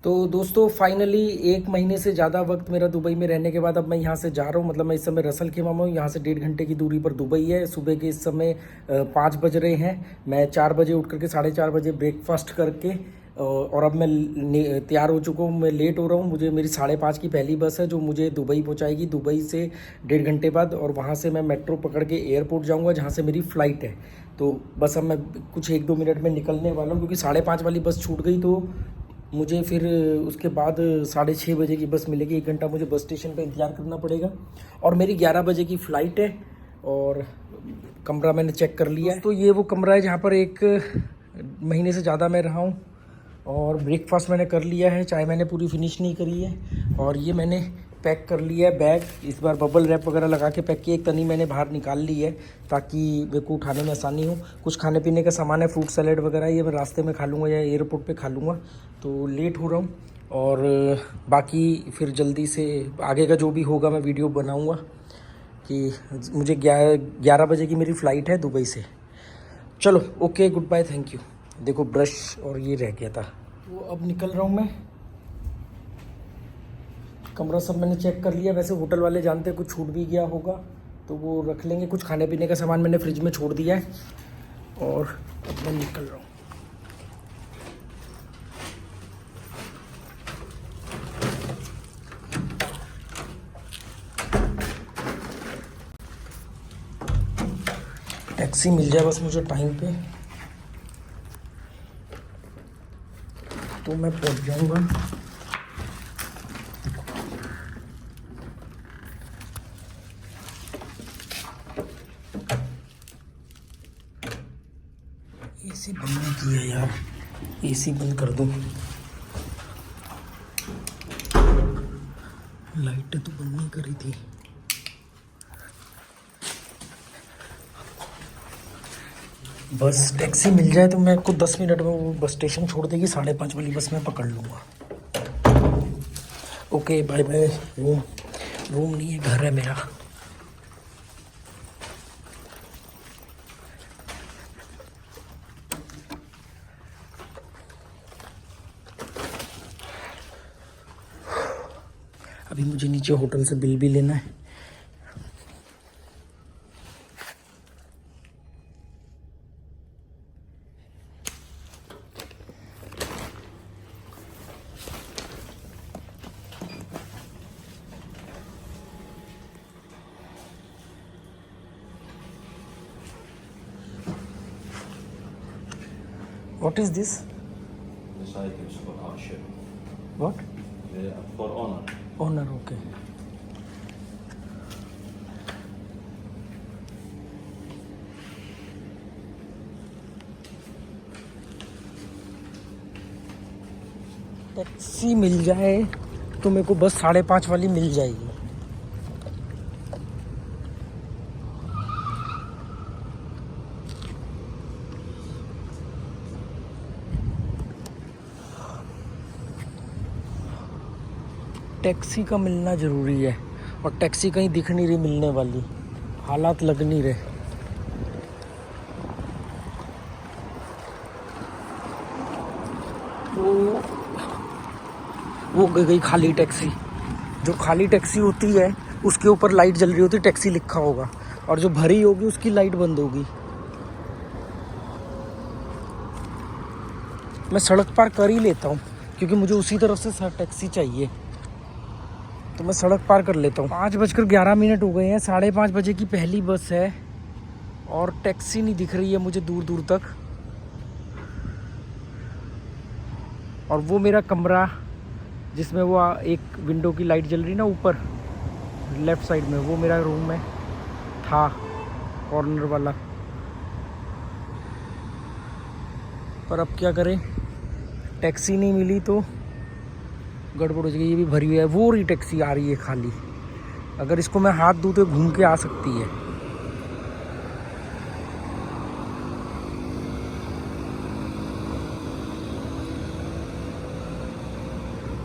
तो दोस्तों फाइनली 1 महीने से ज़्यादा वक्त मेरा दुबई में रहने के बाद अब मैं यहाँ से जा रहा हूँ। मतलब मैं इस समय रसल खेमा में हूँ। यहाँ से 1.5 घंटे की दूरी पर दुबई है। सुबह के इस समय 5 बज रहे हैं। मैं 4 बजे उठ करके 4:30 बजे ब्रेकफास्ट करके और अब मैं तैयार हो चुका हूँ। मैं लेट हो रहा हूँ। मुझे मेरी 5:30 की पहली बस है जो मुझे दुबई पहुँचाएगी। दुबई से 1.5 घंटे बाद और वहाँ से मैं मेट्रो पकड़ के एयरपोर्ट जाऊँगा जहाँ से मेरी फ़्लाइट है। तो बस अब मैं कुछ 1-2 मिनट में निकलने वाला हूँ क्योंकि 5:30 वाली बस छूट गई। तो मुझे फिर उसके बाद 6:30 बजे की बस मिलेगी। 1 घंटा मुझे बस स्टेशन पे इंतज़ार करना पड़ेगा और मेरी 11 बजे की फ़्लाइट है। और कमरा मैंने चेक कर लिया है। तो ये वो कमरा है जहाँ पर 1 महीने से ज़्यादा मैं रहा हूँ। और ब्रेकफास्ट मैंने कर लिया है, चाय मैंने पूरी फिनिश नहीं करी है। और ये मैंने पैक कर लिया है बैग। इस बार बबल रैप वगैरह लगा के पैक किया। एक तनी मैंने बाहर निकाल ली है ताकि मेरे को उठाने में आसानी हो। कुछ खाने पीने का सामान है, फ्रूट सैलेड वगैरह, ये मैं रास्ते में खा लूँगा या एयरपोर्ट पे खा लूँगा। तो लेट हो रहा हूँ और बाकी फिर जल्दी से आगे का जो भी होगा मैं वीडियो बनाऊँगा। कि मुझे 11 बजे की मेरी फ़्लाइट है दुबई से। चलो okay, goodbye, thank you. देखो ब्रश और ये रह गया था। तो अब निकल रहा हूँ मैं। कमरा सब मैंने चेक कर लिया। वैसे होटल वाले जानते हैं कुछ छूट भी गया होगा तो वो रख लेंगे। कुछ खाने पीने का सामान मैंने फ्रिज में छोड़ दिया है और अब मैं निकल रहा हूँ। टैक्सी मिल जाए बस मुझे टाइम पे तो मैं पहुँच जाऊँगा। एसी बंद नहीं किया यार, एसी बंद कर दूँ। लाइटें तो बंद नहीं करी थी। बस टैक्सी मिल जाए तो मैं को 10 मिनट में वो बस स्टेशन छोड़ देगी। 5:30 वाली बस मैं पकड़ लूँगा। Okay bye bye. रूम नहीं है, घर है मेरा। अभी मुझे नीचे होटल से बिल भी लेना है। What is this? This item is for hardship. What? For honor. Honor, okay. Taxi मिल जाए तो मेरे को बस 5:30 वाली मिल जाएगी। टैक्सी का मिलना ज़रूरी है और टैक्सी कहीं दिख नहीं रही मिलने वाली। हालात लग नहीं रहे। तो वो गई खाली टैक्सी। जो खाली टैक्सी होती है उसके ऊपर लाइट जल रही होती है, टैक्सी लिखा होगा, और जो भरी होगी उसकी लाइट बंद होगी। मैं सड़क पार कर ही लेता हूँ क्योंकि मुझे उसी तरफ से टैक्सी चाहिए। तो मैं सड़क पार कर लेता हूँ। 5:11 हो गए हैं। 5:30 बजे की पहली बस है और टैक्सी नहीं दिख रही है मुझे दूर दूर तक। और वो मेरा कमरा जिसमें वो एक विंडो की लाइट जल रही ना ऊपर लेफ़्ट साइड में, वो मेरा रूम में था, कॉर्नर वाला। पर अब क्या करें, टैक्सी नहीं मिली तो गड़बड़ हो जाएगी। ये भी भरी हुई है। वो रही टैक्सी आ रही है खाली। अगर इसको मैं हाथ दूँ तो घूम के आ सकती है।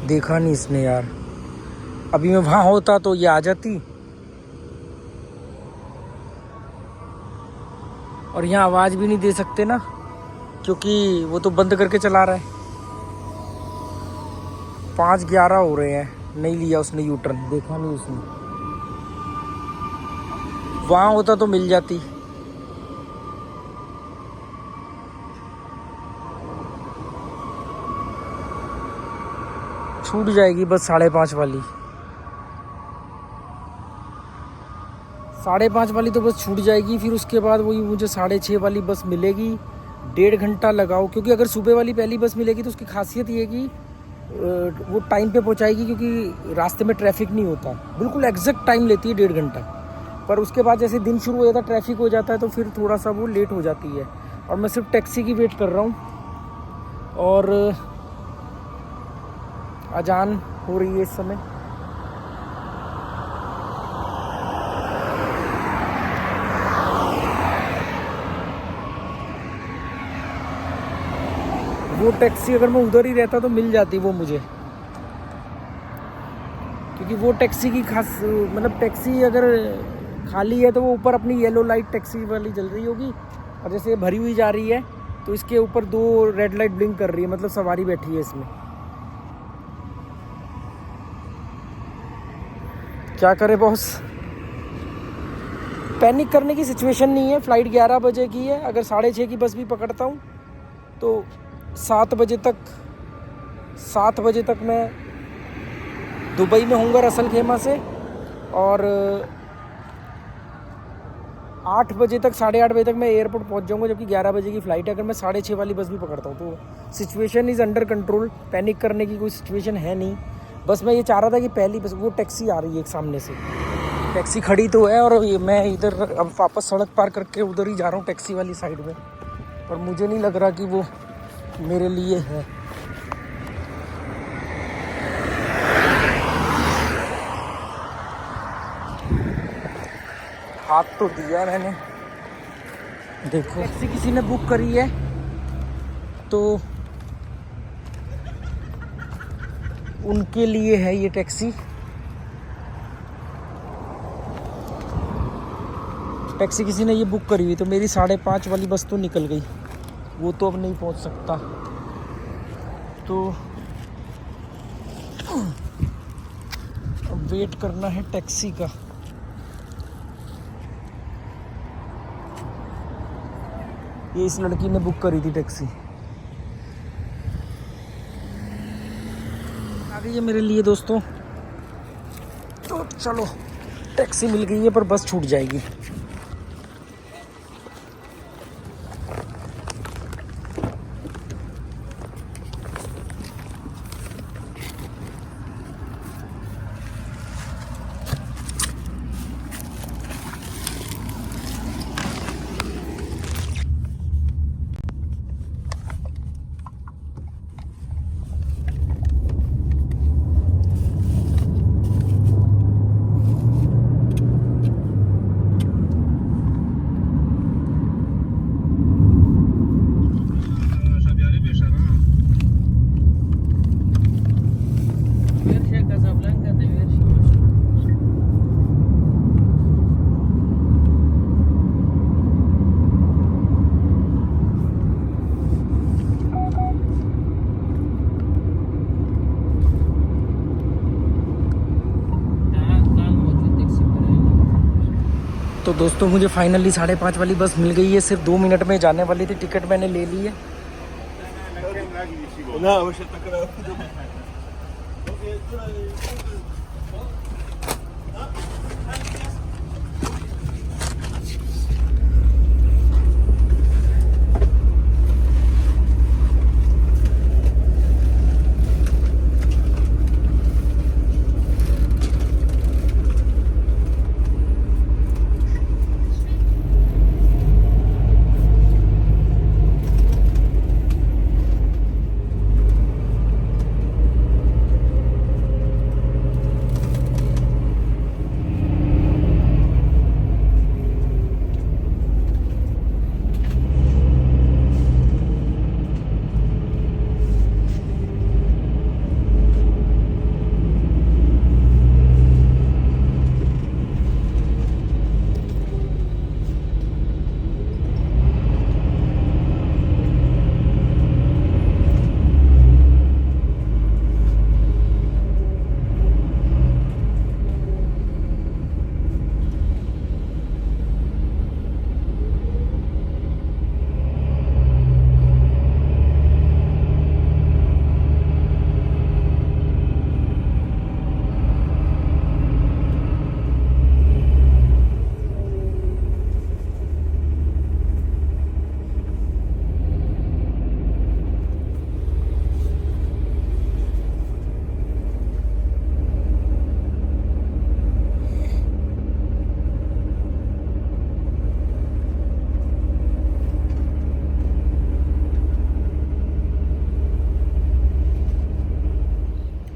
देखा नहीं इसने यार। अभी मैं वहाँ होता तो ये आ जाती। और यहाँ आवाज़ भी नहीं दे सकते ना क्योंकि वो तो बंद करके चला रहा है। 5:11 हो रहे हैं, नहीं लिया उसने यू टर्न, देखा नहीं उसने, वहाँ होता तो मिल जाती। छूट जाएगी बस 5:30 वाली, 5:30 वाली तो बस छूट जाएगी। फिर उसके बाद वही मुझे 6:30 वाली बस मिलेगी। 1.5 घंटा लगाओ, क्योंकि अगर सुबह वाली पहली बस मिलेगी तो उसकी खासियत ये है कि वो टाइम पे पहुंचाएगी, क्योंकि रास्ते में ट्रैफिक नहीं होता, बिल्कुल एग्जैक्ट टाइम लेती है 1.5 घंटा। पर उसके बाद जैसे दिन शुरू हो जाता है, ट्रैफिक हो जाता है, तो फिर थोड़ा सा वो लेट हो जाती है। और मैं सिर्फ टैक्सी की वेट कर रहा हूँ, और अजान हो रही है इस समय। वो टैक्सी अगर मैं उधर ही रहता तो मिल जाती वो मुझे, क्योंकि वो टैक्सी की खास मतलब टैक्सी अगर खाली है तो वो ऊपर अपनी येलो लाइट टैक्सी वाली जल रही होगी, और जैसे ये भरी हुई जा रही है तो इसके ऊपर 2 रेड लाइट ब्लिंक कर रही है, मतलब सवारी बैठी है इसमें। क्या करे बॉस, पैनिक करने की सिचुएशन नहीं है। फ्लाइट 11 बजे की है, अगर 6:30 की बस भी पकड़ता हूँ तो 7 बजे तक मैं दुबई में होऊंगा रसल खेमा से, और 8 बजे तक 8:30 बजे तक मैं एयरपोर्ट पहुंच जाऊंगा, जबकि 11 बजे की फ़्लाइट है। अगर मैं 6:30 वाली बस भी पकड़ता हूँ तो situation is under control, panic करने की कोई सिचुएशन है नहीं। बस मैं ये चाह रहा था कि पहली बस वो टैक्सी आ रही है एक सामने से, टैक्सी खड़ी तो है, और मैं इधर अब वापस सड़क पार करके उधर ही जा रहा हूँ टैक्सी वाली साइड में, पर मुझे नहीं लग रहा कि वो मेरे लिए है। हाथ तो दिया मैंने, देखो टैक्सी किसी ने बुक करी है तो उनके लिए है ये टैक्सी। टैक्सी किसी ने ये बुक करी हुई, तो मेरी 5:30 वाली बस तो निकल गई, वो तो अब नहीं पहुंच सकता। तो अब वेट करना है टैक्सी का। ये इस लड़की ने बुक करी थी टैक्सी, आ गई है मेरे लिए दोस्तों। तो चलो, टैक्सी मिल गई है पर बस छूट जाएगी। तो दोस्तों मुझे फाइनली 5:30 वाली बस मिल गई है, सिर्फ 2 मिनट में जाने वाली थी। टिकट मैंने ले ली है।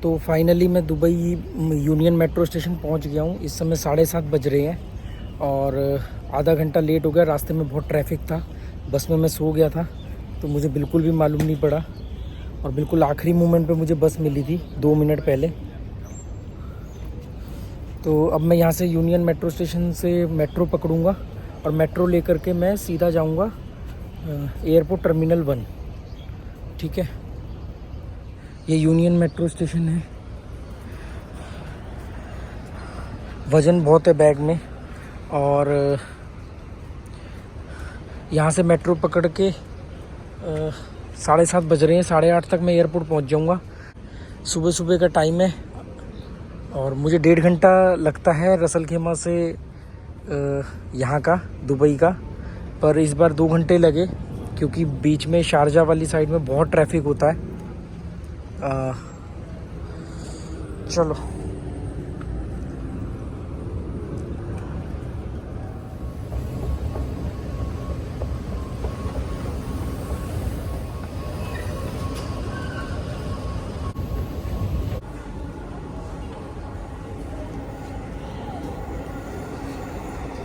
तो फाइनली मैं दुबई यूनियन मेट्रो स्टेशन पहुंच गया हूं। इस समय 7:30 बज रहे हैं और आधा घंटा लेट हो गया। रास्ते में बहुत ट्रैफिक था, बस में मैं सो गया था तो मुझे बिल्कुल भी मालूम नहीं पड़ा और बिल्कुल आखिरी मोमेंट पे मुझे बस मिली थी 2 मिनट पहले। तो अब मैं यहाँ से यूनियन मेट्रो स्टेशन से मेट्रो पकड़ूँगा और मेट्रो लेकर के मैं सीधा जाऊँगा एयरपोर्ट टर्मिनल 1। ठीक है, ये यूनियन मेट्रो स्टेशन है। वज़न बहुत है बैग में और यहाँ से मेट्रो पकड़ के 7:30 बज रहे हैं, 8:30 तक मैं एयरपोर्ट पहुँच जाऊँगा। सुबह सुबह का टाइम है और मुझे 1.5 घंटा लगता है रसल खेमा से यहाँ का दुबई का, पर इस बार 2 घंटे लगे क्योंकि बीच में शारजा वाली साइड में बहुत ट्रैफिक होता है। चलो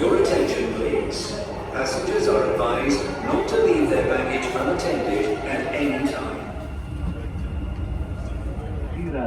Your attention please. Passengers are advised not to leave their baggage unattended at any time.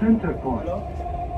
Center Point.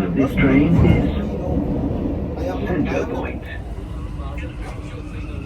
of this train is Center Point.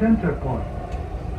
Center Point.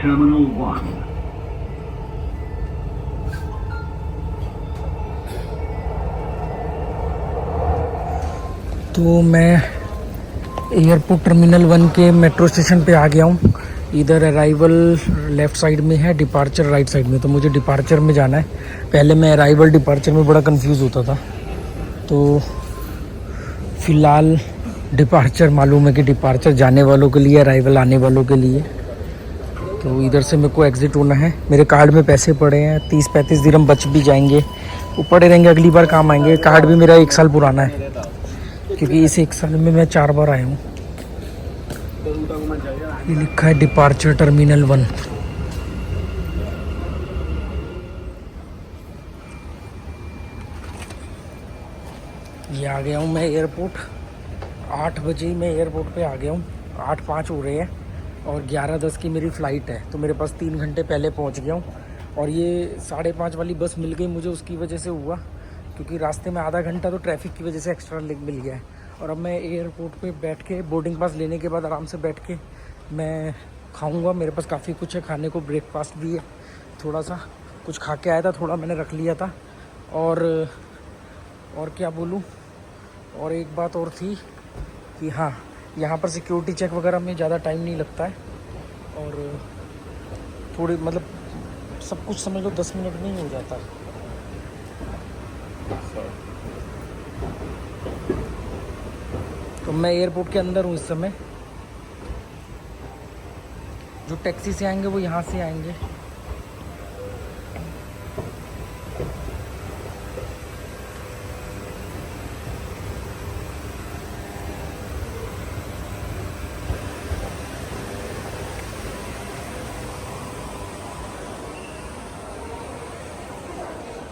Terminal 1. तो मैं एयरपोर्ट टर्मिनल 1 के metro station पे आ गया हूँ। इधर अराइवल लेफ़्ट साइड में है, departure right side में। तो मुझे डिपार्चर में जाना है। पहले मैं अराइवल डिपार्चर में बड़ा कंफ्यूज होता था, तो फ़िलहाल डिपार्चर मालूम है कि डिपार्चर जाने वालों के लिए, अराइवल आने वालों के लिए। तो इधर से मेरे को एग्ज़िट होना है। मेरे कार्ड में पैसे पड़े हैं, 30-35 दिरहम बच भी जाएंगे, वो पड़े रहेंगे, अगली बार काम आएंगे। कार्ड भी मेरा 1 साल पुराना है क्योंकि इस 1 साल में मैं 4 बार आया हूँ। ये लिखा है डिपार्चर टर्मिनल 1। ये आ गया हूँ मैं एयरपोर्ट। 8 बजे ही मैं एयरपोर्ट पे आ गया हूँ। 8:05 हो रहे हैं और 11:10 की मेरी फ़्लाइट है, तो मेरे पास 3 घंटे पहले पहुँच गया हूँ। और ये 5:30 वाली बस मिल गई मुझे, उसकी वजह से हुआ क्योंकि रास्ते में आधा घंटा तो ट्रैफिक की वजह से एक्स्ट्रा मिल गया है। और अब मैं एयरपोर्ट पे बैठ के बोर्डिंग पास लेने के बाद आराम से बैठ के मैं खाऊंगा। मेरे पास काफ़ी कुछ है खाने को, ब्रेकफास्ट भी है, थोड़ा सा कुछ खा के आया था, थोड़ा मैंने रख लिया था। और क्या बोलूँ, और एक बात और थी कि हाँ, यहाँ पर सिक्योरिटी चेक वगैरह में ज़्यादा टाइम नहीं लगता है और थोड़ी मतलब सब कुछ समझ लो 10 मिनट में ही हो जाता है। तो मैं एयरपोर्ट के अंदर हूँ इस समय। जो टैक्सी से आएंगे वो यहाँ से आएंगे।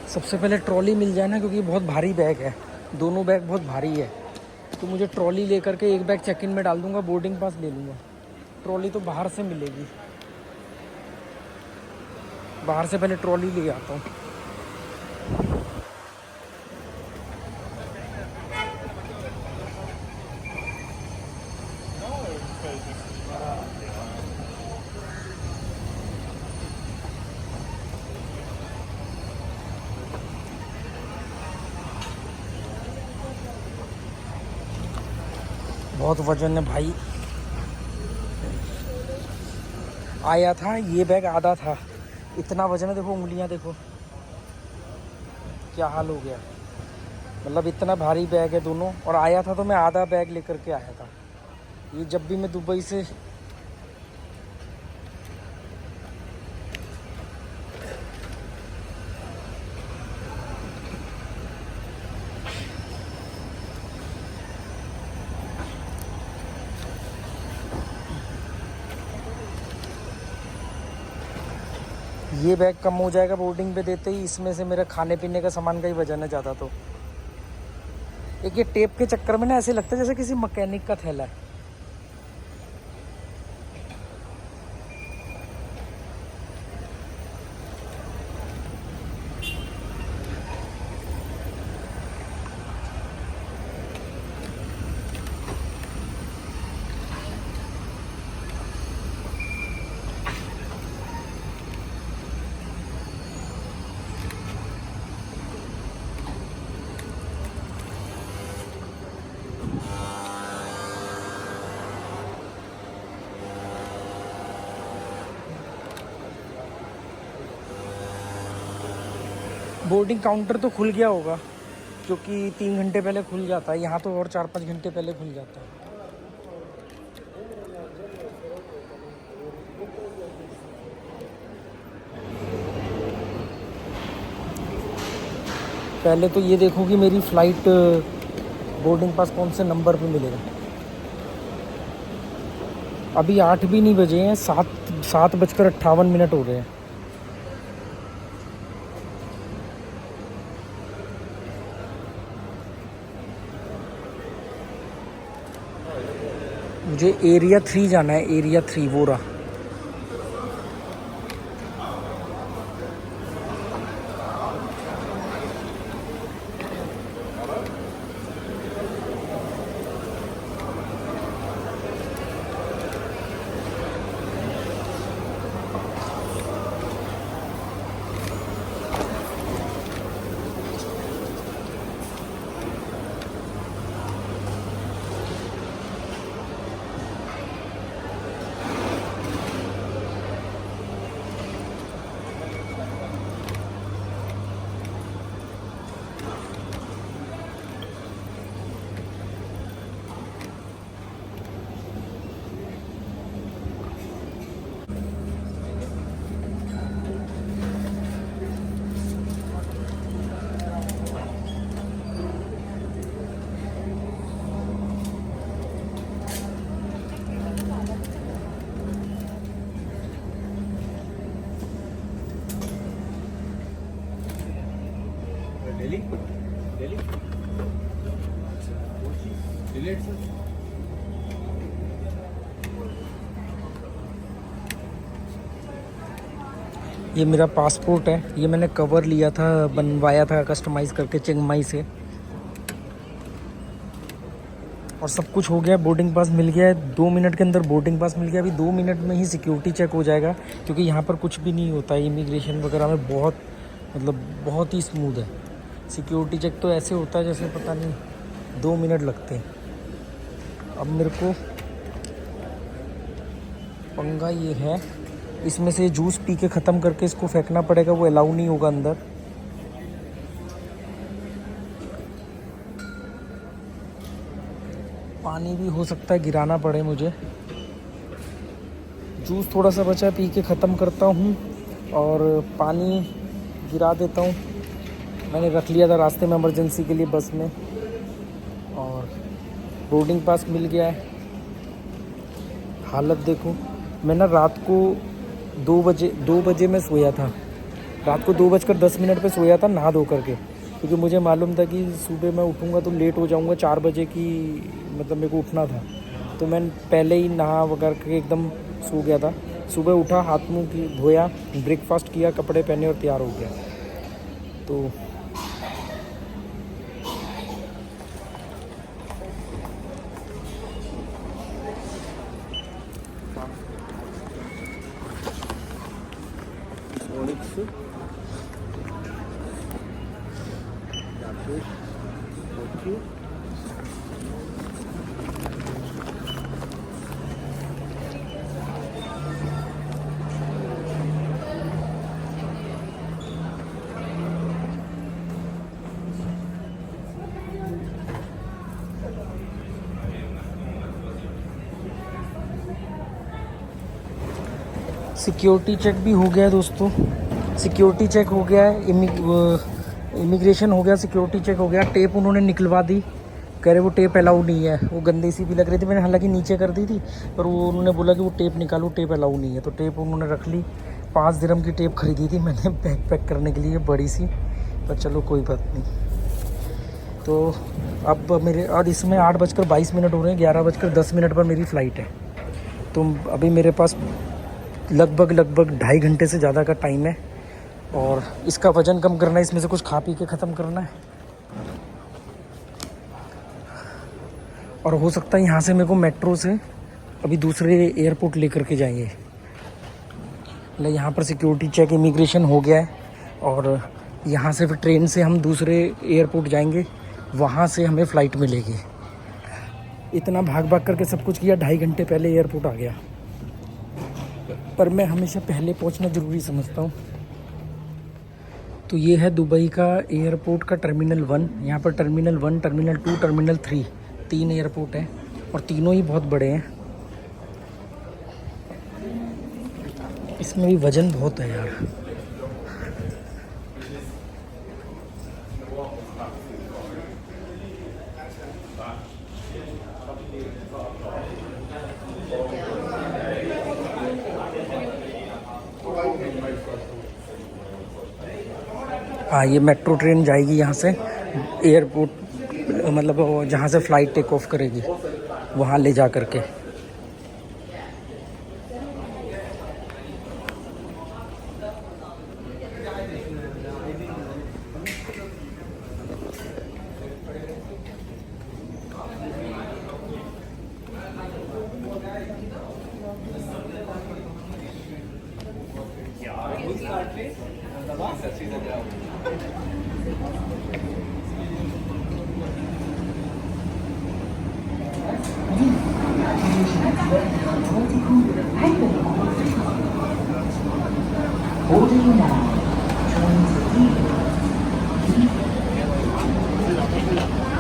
सबसे पहले ट्रॉली मिल जाए ना, क्योंकि बहुत भारी बैग है, दोनों बैग बहुत भारी है। तो मुझे ट्रॉली लेकर के एक बैग चेक इन में डाल दूंगा, बोर्डिंग पास ले लूँगा। ट्रॉली तो बाहर से मिलेगी, बाहर से पहले ट्रॉली ले आता हूँ। बहुत वजन है भाई। आया था ये बैग आधा था, इतना वजन है। देखो उंगलियां देखो क्या हाल हो गया, मतलब इतना भारी बैग है दोनों। और आया था तो मैं आधा बैग लेकर के आया था। ये जब भी मैं दुबई से ये बैग कम हो जाएगा बोर्डिंग पे देते ही, इसमें से मेरा खाने पीने का सामान का ही वजन है ज़्यादा। तो एक ये टेप के चक्कर में ना ऐसे लगता है जैसे किसी मैकेनिक का थैला है। बोर्डिंग काउंटर तो खुल गया होगा, क्योंकि 3 घंटे पहले खुल जाता है। यहाँ तो और 4-5 घंटे पहले खुल जाता है। पहले तो ये देखो कि मेरी फ़्लाइट बोर्डिंग पास कौन से नंबर पे मिलेगा। अभी 8 भी नहीं बजे हैं, 7:58 हो रहे हैं। मुझे एरिया 3 जाना है, एरिया 3 वो रहा। ये मेरा पासपोर्ट है, ये मैंने कवर लिया था, बनवाया था कस्टमाइज़ करके चिंग माई से। और सब कुछ हो गया, बोर्डिंग पास मिल गया है। 2 मिनट के अंदर बोर्डिंग पास मिल गया। अभी 2 मिनट में ही सिक्योरिटी चेक हो जाएगा, क्योंकि यहाँ पर कुछ भी नहीं होता है। इमिग्रेशन वगैरह में बहुत ही स्मूथ है। सिक्योरिटी चेक तो ऐसे होता है जैसे पता नहीं 2 मिनट लगते हैं। अब मेरे को पंगा ये है, इसमें से जूस पी के ख़त्म करके इसको फेंकना पड़ेगा, वो अलाउ नहीं होगा अंदर। पानी भी हो सकता है गिराना पड़े मुझे। जूस थोड़ा सा बचा है, पी के ख़त्म करता हूँ और पानी गिरा देता हूँ। मैंने रख लिया था रास्ते में इमरजेंसी के लिए बस में। और बोर्डिंग पास मिल गया है। हालत देखो, मैं ना रात को 2 बजे मैं सोया था। रात को 2:10 पे सोया था नहा धो करके, क्योंकि मुझे मालूम था कि सुबह मैं उठूँगा तो लेट हो जाऊँगा। 4 बजे की मतलब मेरे को उठना था, तो मैं पहले ही नहा वगैरह के एकदम सो गया था। सुबह उठा, हाथ मुँह धोया, ब्रेकफास्ट किया, कपड़े पहने और तैयार हो गया। तो सिक्योरिटी चेक भी हो गया है दोस्तों। सिक्योरिटी चेक हो गया है, इमिग्रेशन हो गया, सिक्योरिटी चेक हो गया। टेप उन्होंने निकलवा दी, कह रहे वो टेप अलाउ नहीं है। वो गंदी सी भी लग रही थी, मैंने हालांकि नीचे कर दी थी, पर वो उन्होंने बोला कि वो टेप निकालो, टेप अलाउ नहीं है। तो टेप उन्होंने रख ली। 5 दिरहम की टेप खरीदी थी मैंने बैग पैक करने के लिए, बड़ी सी, पर चलो कोई बात नहीं। तो अब मेरे और इसमें 8:22 हो रहे हैं, 11:10 पर मेरी फ़्लाइट है। तो अभी मेरे पास लगभग 2.5 घंटे से ज़्यादा का टाइम है और इसका वज़न कम करना है, इसमें से कुछ खा पी के ख़त्म करना है। और हो सकता है यहाँ से मेरे को मेट्रो से अभी दूसरे एयरपोर्ट लेकर के जाएंगे। मतलब यहाँ पर सिक्योरिटी चेक, इमिग्रेशन हो गया है और यहाँ से फिर ट्रेन से हम दूसरे एयरपोर्ट जाएंगे, वहाँ से हमें फ़्लाइट मिलेगी। इतना भाग करके सब कुछ किया, 2.5 घंटे पहले एयरपोर्ट आ गया। पर मैं हमेशा पहले पहुँचना ज़रूरी समझता हूँ। तो ये है दुबई का एयरपोर्ट का टर्मिनल 1। यहाँ पर टर्मिनल 1, टर्मिनल 2, टर्मिनल 3, 3 एयरपोर्ट हैं और तीनों ही बहुत बड़े हैं। इसमें भी वज़न बहुत है यार। हाँ, ये मेट्रो ट्रेन जाएगी यहाँ से एयरपोर्ट, मतलब जहाँ से फ़्लाइट टेक ऑफ करेगी वहाँ ले जा करके।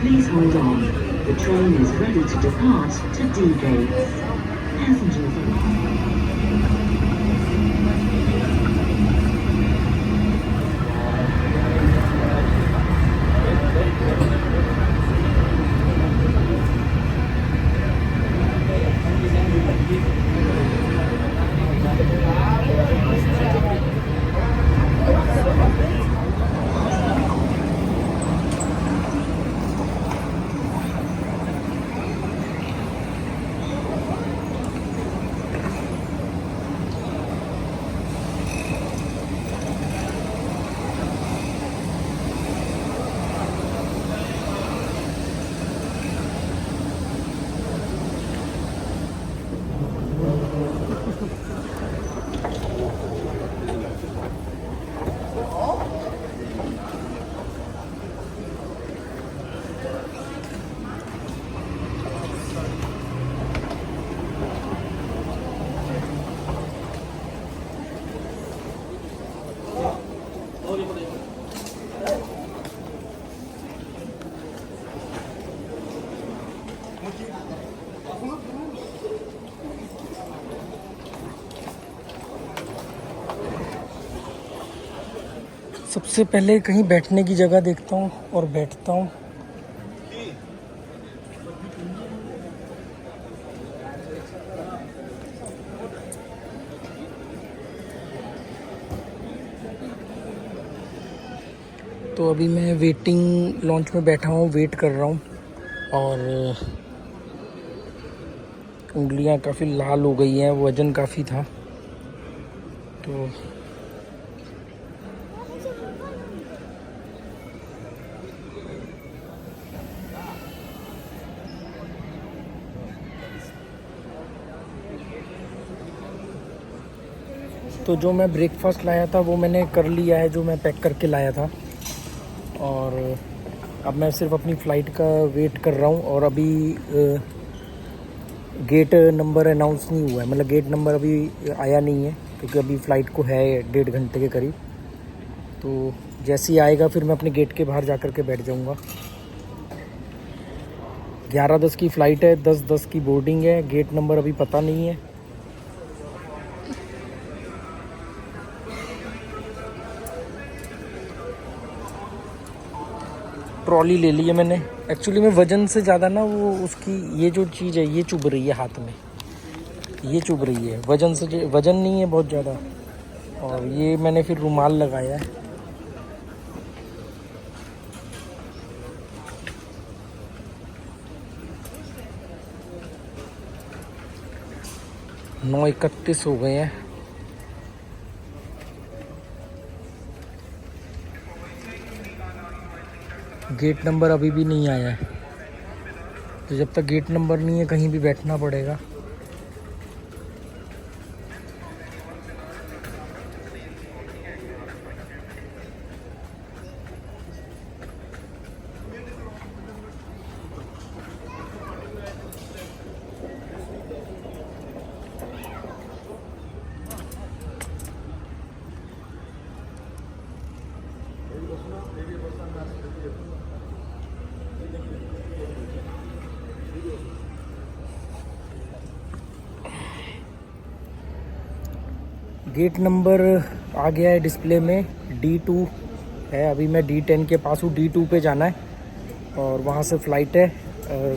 Please hold on. The train is ready to depart to D gates. Passengers. सबसे पहले कहीं बैठने की जगह देखता हूँ और बैठता हूँ। तो अभी मैं वेटिंग लॉन्च में बैठा हूँ, वेट कर रहा हूँ और उंगलियाँ काफ़ी लाल हो गई हैं, वज़न काफ़ी था। तो जो मैं ब्रेकफास्ट लाया था वो मैंने कर लिया है, जो मैं पैक करके लाया था। और अब मैं सिर्फ अपनी फ़्लाइट का वेट कर रहा हूँ। और अभी गेट नंबर अनाउंस नहीं हुआ है, मतलब गेट नंबर अभी आया नहीं है, क्योंकि अभी फ़्लाइट को है 1.5 घंटे के करीब। तो जैसे ही आएगा फिर मैं अपने गेट के बाहर जा कर के बैठ जाऊँगा। 11:10 की फ़्लाइट है, 10:10 की बोर्डिंग है। गेट नंबर अभी पता नहीं है। ट्रॉली ले ली है मैंने। एक्चुअली में वज़न से ज़्यादा ना वो उसकी ये जो चीज़ है ये चुभ रही है हाथ में, ये चुभ रही है वज़न से। वज़न नहीं है बहुत ज़्यादा। और ये मैंने फिर रुमाल लगाया है। – 9:31 हो गए हैं। गेट नंबर अभी भी नहीं आया है, तो जब तक गेट नंबर नहीं है कहीं भी बैठना पड़ेगा। गेट नंबर आ गया है डिस्प्ले में, D2 है। अभी मैं D10 के पास हूँ। D2 पे जाना है और वहाँ से फ़्लाइट है।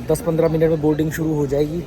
10-15 मिनट में बोर्डिंग शुरू हो जाएगी।